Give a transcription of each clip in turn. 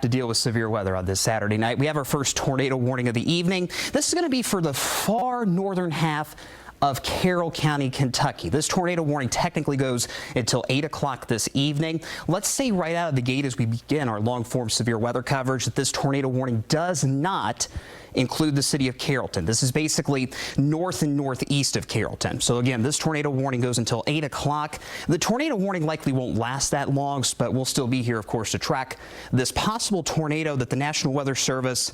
To deal with severe weather on this Saturday night. We have our first tornado warning of the evening. This is going to be for the far northern half of Carroll County, Kentucky. This tornado warning technically goes until 8 o'clock this evening. Let's say right out of the gate as we begin our long-form severe weather coverage that this tornado warning does not include the city of Carrollton. This is basically north and northeast of Carrollton. So again, this tornado warning goes until 8 o'clock. The tornado warning likely won't last that long, but we'll still be here, of course, to track this possible tornado that the National Weather Service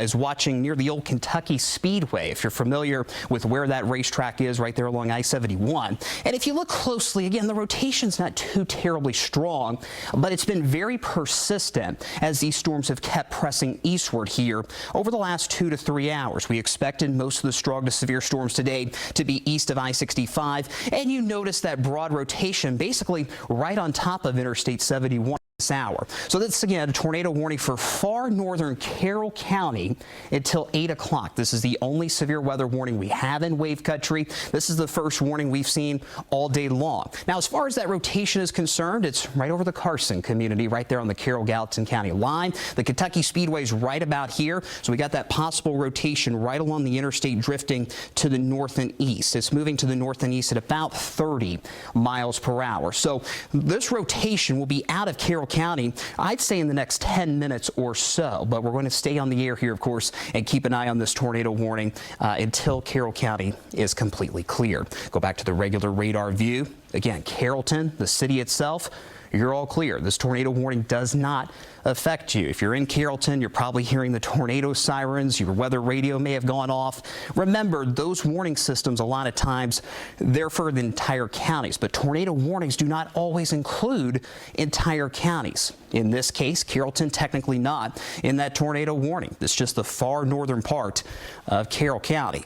is watching near the old Kentucky Speedway. If you're familiar with where that racetrack is, right there along I-71. And if you look closely, again, the rotation's not too terribly strong, but it's been very persistent as these storms have kept pressing eastward here over the last 2 to 3 hours. We expected most of the strong to severe storms today to be east of I-65, and you notice that broad rotation basically right on top of Interstate 71. Hour. So that's again a tornado warning for far northern Carroll County until 8 o'clock. This is the only severe weather warning we have in wave country. This is the first warning we've seen all day long. Now, as far as that rotation is concerned, it's right over the Carson community, right there on the Carroll-Gallatin County line. The Kentucky Speedway is right about here, so we got that possible rotation right along the interstate drifting to the north and east. It's moving to the north and east at about 30 miles per hour. So this rotation will be out of Carroll County, I'd say in the next 10 minutes or so, but we're going to stay on the air here, of course, and keep an eye on this tornado warning until Carroll County is completely clear. Go back to the regular radar view. Again, Carrollton, the city itself, you're all clear. This tornado warning does not affect you. If you're in Carrollton, you're probably hearing the tornado sirens. Your weather radio may have gone off. Remember, those warning systems, a lot of times, they're for the entire counties, but tornado warnings do not always include entire counties. In this case, Carrollton technically not in that tornado warning. It's just the far northern part of Carroll County.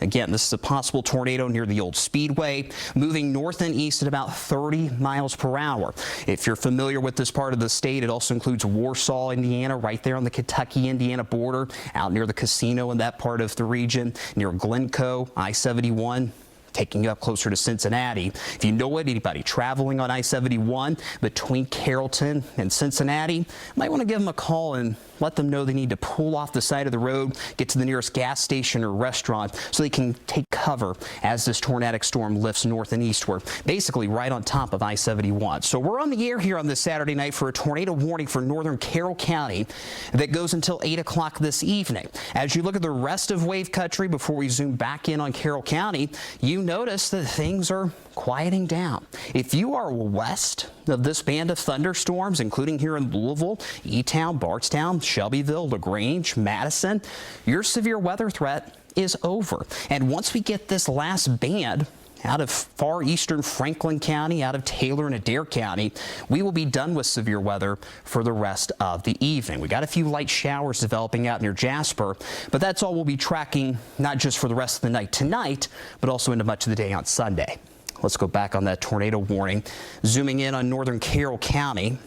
Again, this is a possible tornado near the old Speedway, moving north and east at about 30 miles per hour. If you're familiar with this part of the state, it also includes Warsaw, Indiana, right there on the Kentucky-Indiana border, out near the casino in that part of the region, near Glencoe, I-71. Taking you up closer to Cincinnati. If you know anybody traveling on I-71 between Carrollton and Cincinnati, you might want to give them a call and let them know they need to pull off the side of the road, get to the nearest gas station or restaurant so they can take cover as this tornadic storm lifts north and eastward, basically right on top of I-71. So we're on the air here on this Saturday night for a tornado warning for northern Carroll County that goes until 8 o'clock this evening. As you look at the rest of wave country before we zoom back in on Carroll County, you notice that things are quieting down. If you are west of this band of thunderstorms, including here in Louisville, E-Town, Bardstown, Shelbyville, LaGrange, Madison, your severe weather threat is over. And once we get this last band out of far eastern Franklin County, out of Taylor and Adair County, we will be done with severe weather for the rest of the evening. We got a few light showers developing out near Jasper, but that's all we'll be tracking, not just for the rest of the night tonight, but also into much of the day on Sunday. Let's go back on that tornado warning, zooming in on northern Carroll County.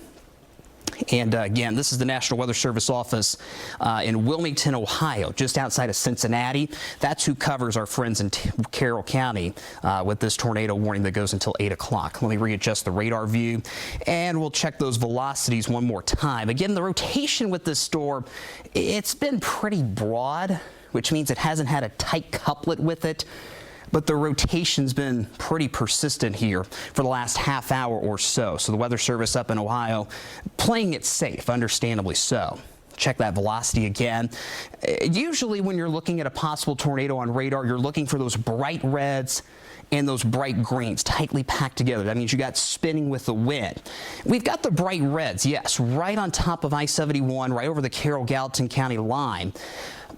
And again, this is the National Weather Service office in Wilmington, Ohio, just outside of Cincinnati. That's who covers our friends in Carroll County with this tornado warning that goes until 8 o'clock. Let me readjust the radar view, and we'll check those velocities one more time. Again, the rotation with this storm, it's been pretty broad, which means it hasn't had a tight couplet with it. But the rotation's been pretty persistent here for the last half hour or so. So the Weather Service up in Ohio playing it safe, understandably so. Check that velocity again. Usually when you're looking at a possible tornado on radar, you're looking for those bright reds and those bright greens tightly packed together. That means you got spinning with the wind. We've got the bright reds, yes, right on top of I-71, right over the Carroll-Gallatin County line.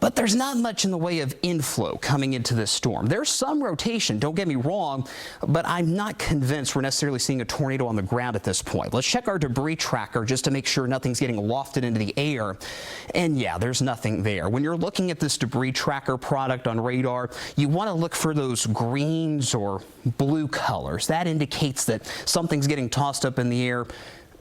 But there's not much in the way of inflow coming into this storm. There's some rotation, don't get me wrong, but I'm not convinced we're necessarily seeing a tornado on the ground at this point. Let's check our debris tracker just to make sure nothing's getting lofted into the air. And yeah, there's nothing there. When you're looking at this debris tracker product on radar, you want to look for those greens or blue colors. That indicates that something's getting tossed up in the air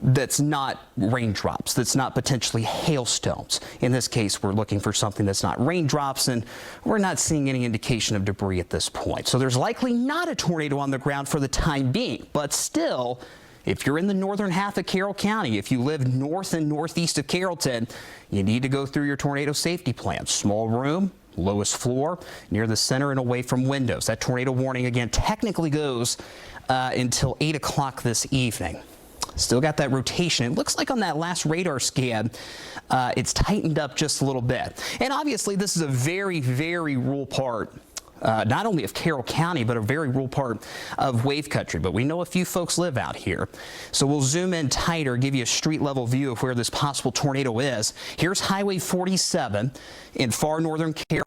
that's not raindrops, that's not potentially hailstones. In this case, we're looking for something that's not raindrops, and we're not seeing any indication of debris at this point. So there's likely not a tornado on the ground for the time being, but still, if you're in the northern half of Carroll County, if you live north and northeast of Carrollton, you need to go through your tornado safety plan. Small room, lowest floor, near the center and away from windows. That tornado warning, again, technically goes until 8 o'clock this evening. Still got that rotation. It looks like on that last radar scan, it's tightened up just a little bit. And obviously, this is a very, very rural part, not only of Carroll County, but a very rural part of wave country. But we know a few folks live out here. So we'll zoom in tighter, give you a street level view of where this possible tornado is. Here's Highway 47 in far northern Carroll.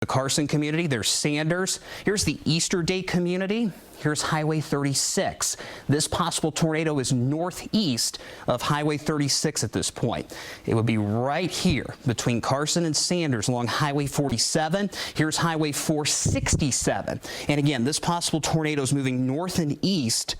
The Carson community, there's Sanders. Here's the Easter Day community. Here's Highway 36. This possible tornado is northeast of Highway 36 at this point. It would be right here between Carson and Sanders along Highway 47. Here's Highway 467. And again, this possible tornado is moving north and east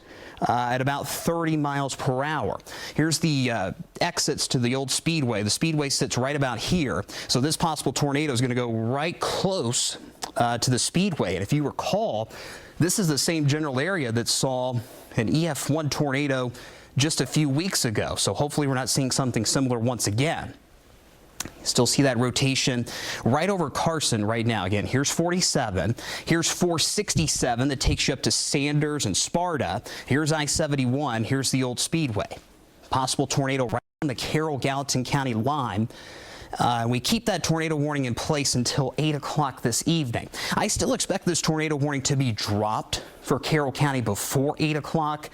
at about 30 miles per hour. Here's the exits to the old Speedway. The Speedway sits right about here. So this possible tornado is going to go right close to the Speedway. And if you recall, this is the same general area that saw an EF1 tornado just a few weeks ago. So hopefully we're not seeing something similar once again. Still see that rotation right over Carson right now. Again, here's 47. Here's 467 that takes you up to Sanders and Sparta. Here's I-71. Here's the old Speedway. Possible tornado right on the Carroll-Gallatin County line. We keep that tornado warning in place until 8 o'clock this evening. I still expect this tornado warning to be dropped for Carroll County before 8 o'clock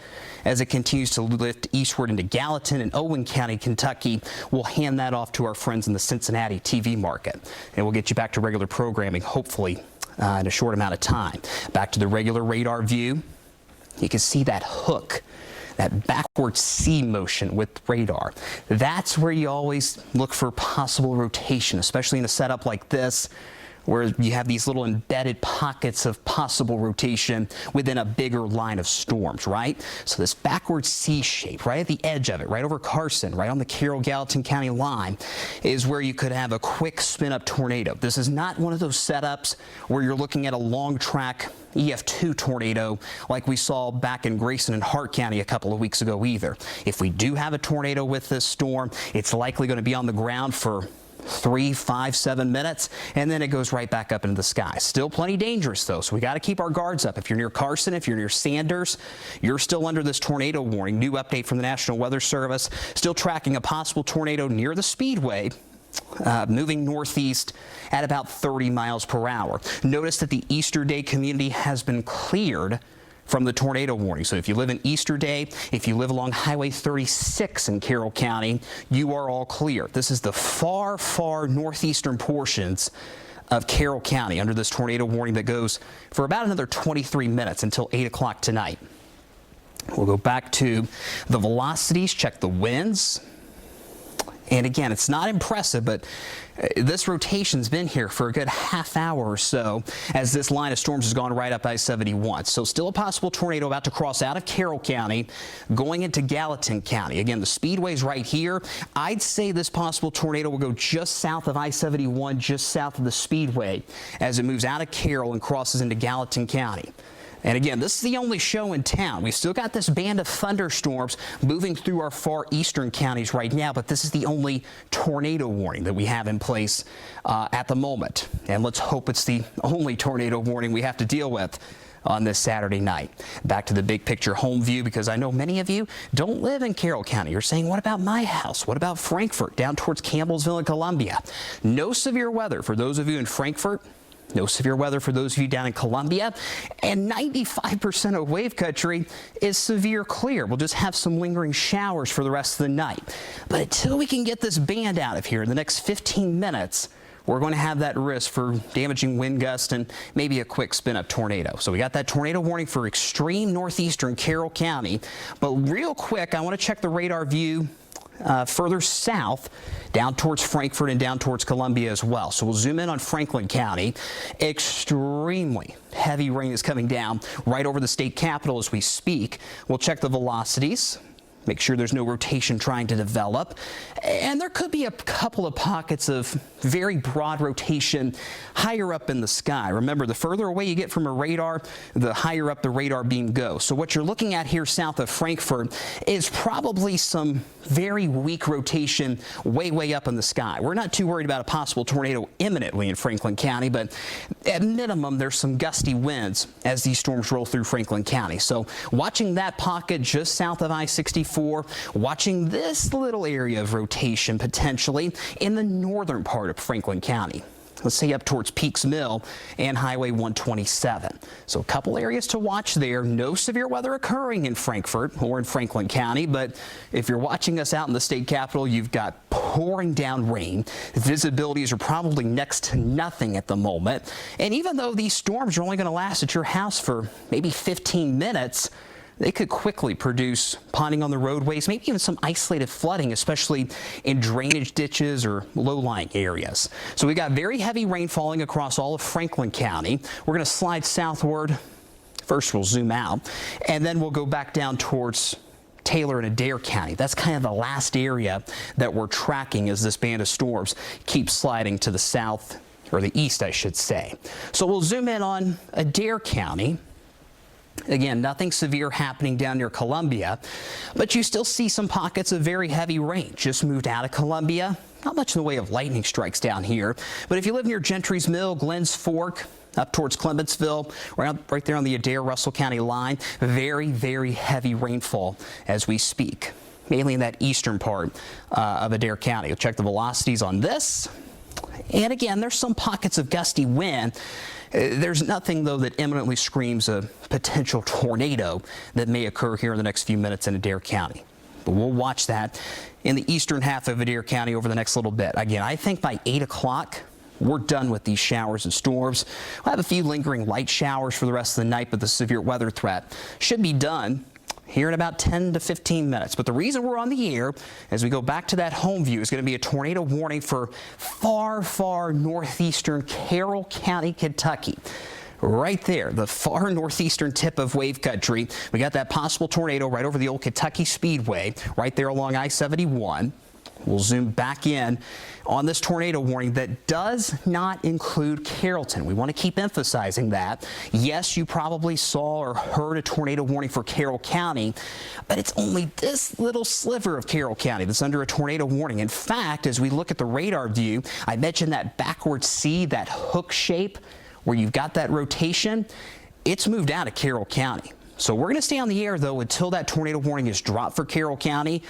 as it continues to lift eastward into Gallatin and Owen County, Kentucky. We'll hand that off to our friends in the Cincinnati TV market, and we'll get you back to regular programming, hopefully in a short amount of time. Back to the regular radar view. You can see that hook, that backward C motion with radar. That's where you always look for possible rotation, especially in a setup like this, where you have these little embedded pockets of possible rotation within a bigger line of storms, right? So this backward C shape, right at the edge of it, right over Carson, right on the Carroll-Gallatin County line, is where you could have a quick spin-up tornado. This is not one of those setups where you're looking at a long track EF2 tornado like we saw back in Grayson and Hart County a couple of weeks ago either. If we do have a tornado with this storm, it's likely going to be on the ground for 3, 5, 7 minutes, and then it goes right back up into the sky. Still plenty dangerous, though, so we got to keep our guards up. If you're near Carson, if you're near Sanders, you're still under this tornado warning. New update from the National Weather Service. Still tracking a possible tornado near the Speedway, moving northeast at about 30 miles per hour. Notice that the Easter Day community has been cleared from the tornado warning. So if you live in Easter Day, if you live along Highway 36 in Carroll County, you are all clear. This is the far, far northeastern portions of Carroll County under this tornado warning that goes for about another 23 minutes until 8 o'clock tonight. We'll go back to the velocities, check the winds. And again, it's not impressive, but this rotation's been here for a good half hour or so as this line of storms has gone right up I-71. So still a possible tornado about to cross out of Carroll County, going into Gallatin County. Again, the Speedway's right here. I'd say this possible tornado will go just south of I-71, just south of the Speedway as it moves out of Carroll and crosses into Gallatin County. And again, this is the only show in town. We've still got this band of thunderstorms moving through our far eastern counties right now, but this is the only tornado warning that we have in place at the moment. And let's hope it's the only tornado warning we have to deal with on this Saturday night. Back to the big picture home view, because I know many of you don't live in Carroll County. You're saying, what about my house? What about Frankfort down towards Campbellsville and Columbia? No severe weather for those of you in Frankfort. No severe weather for those of you down in Columbia, and 95% of wave country is severe clear. We'll just have some lingering showers for the rest of the night. But until we can get this band out of here in the next 15 minutes, we're going to have that risk for damaging wind gust and maybe a quick spin-up tornado. So we got that tornado warning for extreme northeastern Carroll County. But real quick, I want to check the radar view further south, down towards Frankfort and down towards Columbia as well. So we'll zoom in on Franklin County. Extremely heavy rain is coming down right over the state capital as we speak. We'll check the velocities. Make sure there's no rotation trying to develop. And there could be a couple of pockets of very broad rotation higher up in the sky. Remember, the further away you get from a radar, the higher up the radar beam goes. So what you're looking at here south of Frankfurt is probably some very weak rotation way up in the sky. We're not too worried about a possible tornado imminently in Franklin County, but at minimum, there's some gusty winds as these storms roll through Franklin County. So watching that pocket just south of I-64, watching this little area of rotation potentially in the northern part of Franklin County. Let's say up towards Peaks Mill and Highway 127. So a couple areas to watch there. No severe weather occurring in Frankfurt or in Franklin County, but if you're watching us out in the state capitol, you've got pouring down rain. Visibilities are probably next to nothing at the moment. And even though these storms are only going to last at your house for maybe 15 minutes, they could quickly produce ponding on the roadways, maybe even some isolated flooding, especially in drainage ditches or low-lying areas. So we got very heavy rain falling across all of Franklin County. We're going to slide southward. First, we'll zoom out, and then we'll go back down towards Taylor and Adair County. That's kind of the last area that we're tracking as this band of storms keeps sliding to the south, or the east, I should say. So we'll zoom in on Adair County. Again, nothing severe happening down near Columbia, but you still see some pockets of very heavy rain. Just moved out of Columbia. Not much in the way of lightning strikes down here, but if you live near Gentry's Mill, Glenn's Fork, up towards Clementsville, right there on the Adair-Russell County line, very heavy rainfall as we speak, mainly in that eastern part of Adair County. We'll check the velocities on this. And again, there's some pockets of gusty wind. There's nothing, though, that imminently screams a potential tornado that may occur here in the next few minutes in Adair County. But we'll watch that in the eastern half of Adair County over the next little bit. Again, I think by 8 o'clock, we're done with these showers and storms. We'll have a few lingering light showers for the rest of the night, but the severe weather threat should be done here in about 10 to 15 minutes. But the reason we're on the air as we go back to that home view is going to be a tornado warning for far northeastern Carroll County, Kentucky. Right there, the far northeastern tip of wave country. We got that possible tornado right over the old Kentucky Speedway, right there along I-71. We'll zoom back in on this tornado warning that does not include Carrollton. We want to keep emphasizing that. Yes, you probably saw or heard a tornado warning for Carroll County, but it's only this little sliver of Carroll County that's under a tornado warning. In fact, as we look at the radar view, I mentioned that backward C, that hook shape where you've got that rotation. It's moved out of Carroll County. So we're going to stay on the air, though, until that tornado warning is dropped for Carroll County.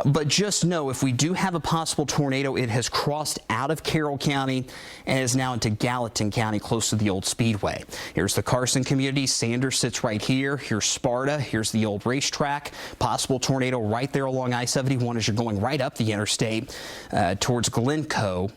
But just know, if we do have a possible tornado, it has crossed out of Carroll County and is now into Gallatin County, close to the old Speedway. Here's the Carson community. Sanders sits right here. Here's Sparta. Here's the old racetrack. Possible tornado right there along I-71 as you're going right up the interstate towards Glencoe,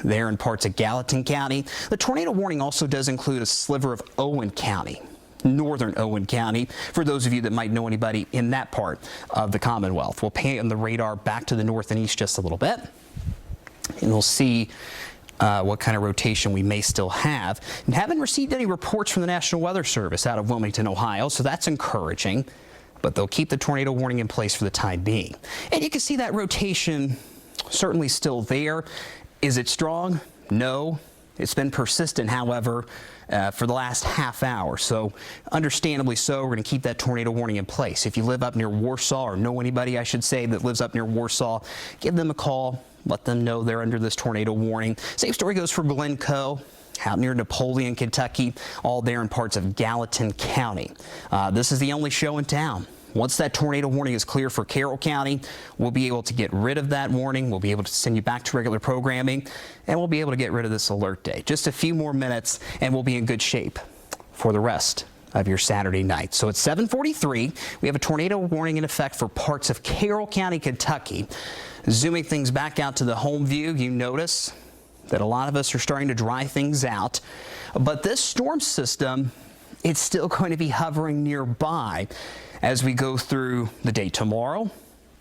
there in parts of Gallatin County. The tornado warning also does include a sliver of Owen County, northern Owen County, for those of you that might know anybody in that part of the Commonwealth. We'll pan the radar back to the north and east just a little bit, and we'll see what kind of rotation we may still have. And haven't received any reports from the National Weather Service out of Wilmington, Ohio, so that's encouraging, but they'll keep the tornado warning in place for the time being. And you can see that rotation certainly still there. Is it strong? No. It's been persistent, however, for the last half hour. So understandably so, we're going to keep that tornado warning in place. If you live up near Warsaw, or know anybody, I should say, that lives up near Warsaw, give them a call. Let them know they're under this tornado warning. Same story goes for Glencoe, out near Napoleon, Kentucky, all there in parts of Gallatin County. This is the only show in town. Once that tornado warning is clear for Carroll County, we'll be able to get rid of that warning. We'll be able to send you back to regular programming, and we'll be able to get rid of this alert day. Just a few more minutes, and we'll be in good shape for the rest of your Saturday night. So at 7:43, we have a tornado warning in effect for parts of Carroll County, Kentucky. Zooming things back out to the home view, you notice that a lot of us are starting to dry things out. But this storm system, it's still going to be hovering nearby as we go through the day tomorrow,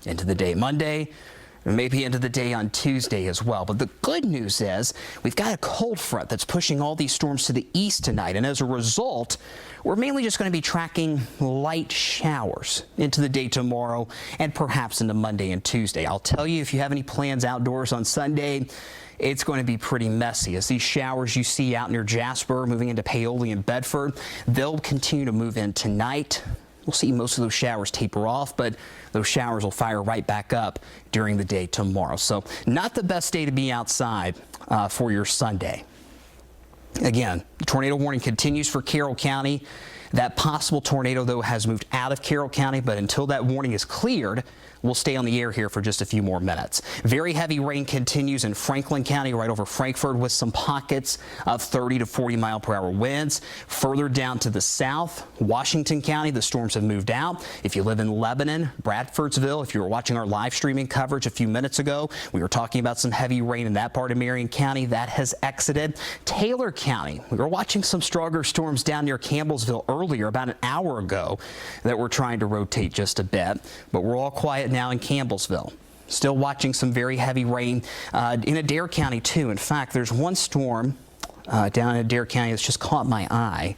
into the day Monday, and maybe into the day on Tuesday as well. But the good news is we've got a cold front that's pushing all these storms to the east tonight, and as a result, we're mainly just going to be tracking light showers into the day tomorrow and perhaps into Monday and Tuesday. I'll tell you, if you have any plans outdoors on Sunday, it's going to be pretty messy, as these showers you see out near Jasper moving into Paoli and Bedford, they'll continue to move in tonight. We'll see most of those showers taper off, but those showers will fire right back up during the day tomorrow. So not the best day to be outside for your Sunday. Again, the tornado warning continues for Carroll County. That possible tornado, though, has moved out of Carroll County, but until that warning is cleared, we'll stay on the air here for just a few more minutes. Very heavy rain continues in Franklin County, right over Frankfort, with some pockets of 30 to 40 mile per hour winds. Further down to the south, Washington County, the storms have moved out. If you live in Lebanon, Bradfordsville, if you were watching our live streaming coverage a few minutes ago, we were talking about some heavy rain in that part of Marion County. That has exited. Taylor County, we were watching some stronger storms down near Campbellsville earlier, about an hour ago, that we're trying to rotate just a bit, but we're all quiet now in Campbellsville. Still watching some very heavy rain in Adair County too. In fact, there's one storm down in Adair County that's just caught my eye.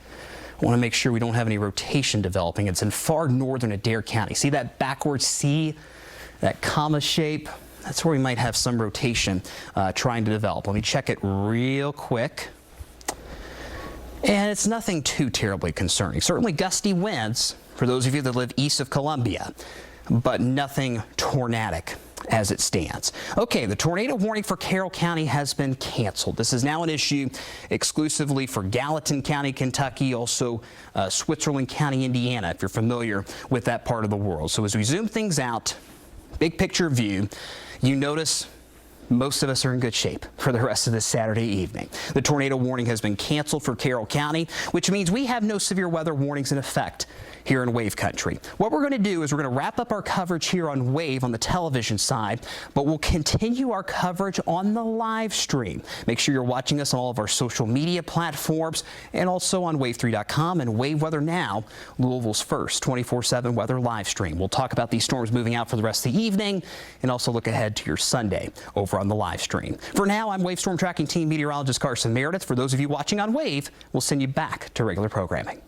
I want to make sure we don't have any rotation developing. It's in far northern Adair County. See that backward C, that comma shape? That's where we might have some rotation trying to develop. Let me check it real quick. And it's nothing too terribly concerning. Certainly gusty winds for those of you that live east of Columbia, but nothing tornadic as it stands. Okay, the tornado warning for Carroll County has been canceled. This is now an issue exclusively for Gallatin County, Kentucky, also Switzerland County, Indiana, if you're familiar with that part of the world. So as we zoom things out, big picture view, you notice most of us are in good shape for the rest of this Saturday evening. The tornado warning has been canceled for Carroll County, which means we have no severe weather warnings in effect here in Wave Country. What we're going to do is we're going to wrap up our coverage here on Wave on the television side, but we'll continue our coverage on the live stream. Make sure you're watching us on all of our social media platforms and also on wave3.com and Wave Weather Now, Louisville's first 24/7 weather live stream. We'll talk about these storms moving out for the rest of the evening and also look ahead to your Sunday over on the live stream. For now, I'm Wave Storm Tracking Team Meteorologist Carson Meredith. For those of you watching on Wave, we'll send you back to regular programming.